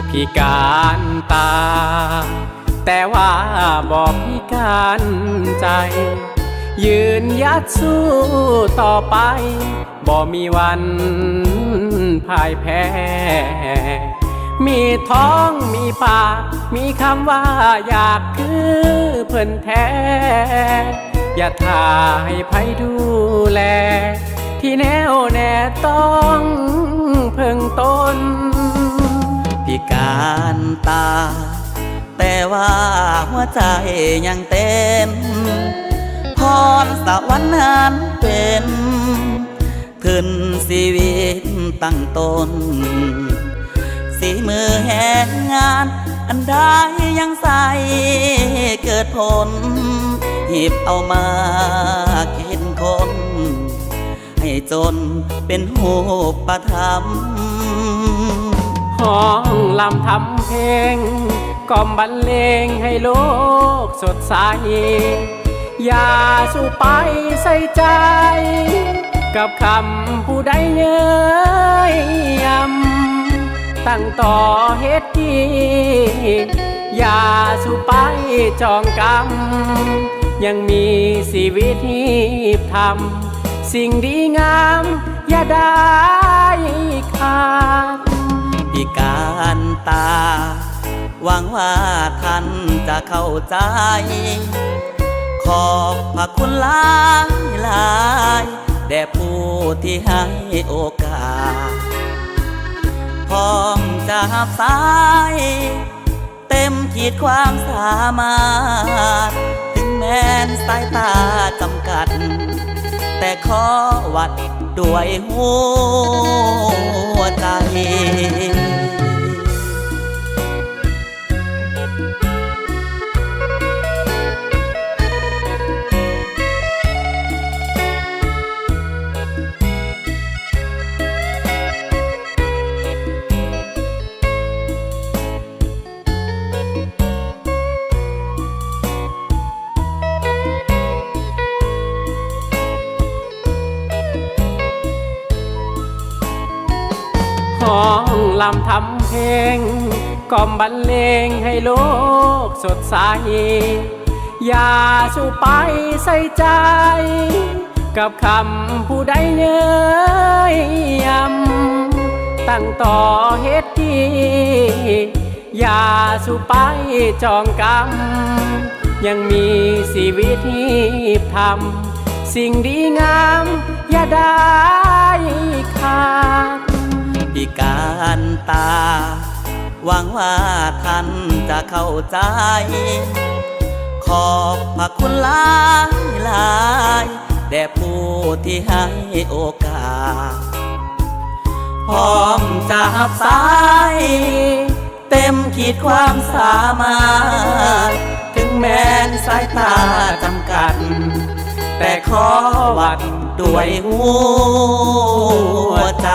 พิการตาแต่ว่าบอกพิการใจ ยืนหยัดสู้ต่อไปบ่มีวันพ่ายแพ้ มีท้องมีปากมีคำว่าอยากคือเพิ่นแท้ อย่าท่าให้ไผดูแล ที่แน่วแน่ต้องเพิ่งตนพิการตาแต่ว่าหัวใจยังเต้นพรสวรรค์นั้นเป็นขึ้นชีวิตตั้งตนสีมือแห่งงานอันใดยังใสเกิดผลหยิบเอามาคิดคนให้จนเป็นหูปธรรมห้องลำทำเพลงกล่อมบรรเลงให้โลกสดใสอย่าสู้ไปใส่ใจกับคำผู้ใดเย้ยยำตั้งต่อเหตุดีอย่าสู้ไปจองกรรมยังมีชีวิตที่ทำสิ่งดีงามอย่าได้ขาดพิการตาหวังว่าท่านจะเข้าใจขอบพระคุณหลายหลายแด่ผู้ที่ให้โอกาสพร้อมจะหับสายเต็มขีดความสามารถถึงแม้นสายตาจำกัดแต่ขอวัดด้วยหัวใจห้องลำทำเพลงกล่อมบรรเลงให้โลกสดใสอย่าสู้ไปใส่ใจกับคำผู้ใดเย้ยยำตั้งต่อเหตุดีอย่าสู้ไปจองกรรมยังมีชีวิตที่ทำสิ่งดีงามอย่าได้ขาดพิการตาหวังว่าท่านจะเข้าใจขอบพระคุณหลายหลายแด่ผู้ที่ให้โอกาสพร้อมจะหับสายเต็มขีดความสามารถถึงแม้นสายตาจำกัดแต่ขอวัดด้วยหัวใจ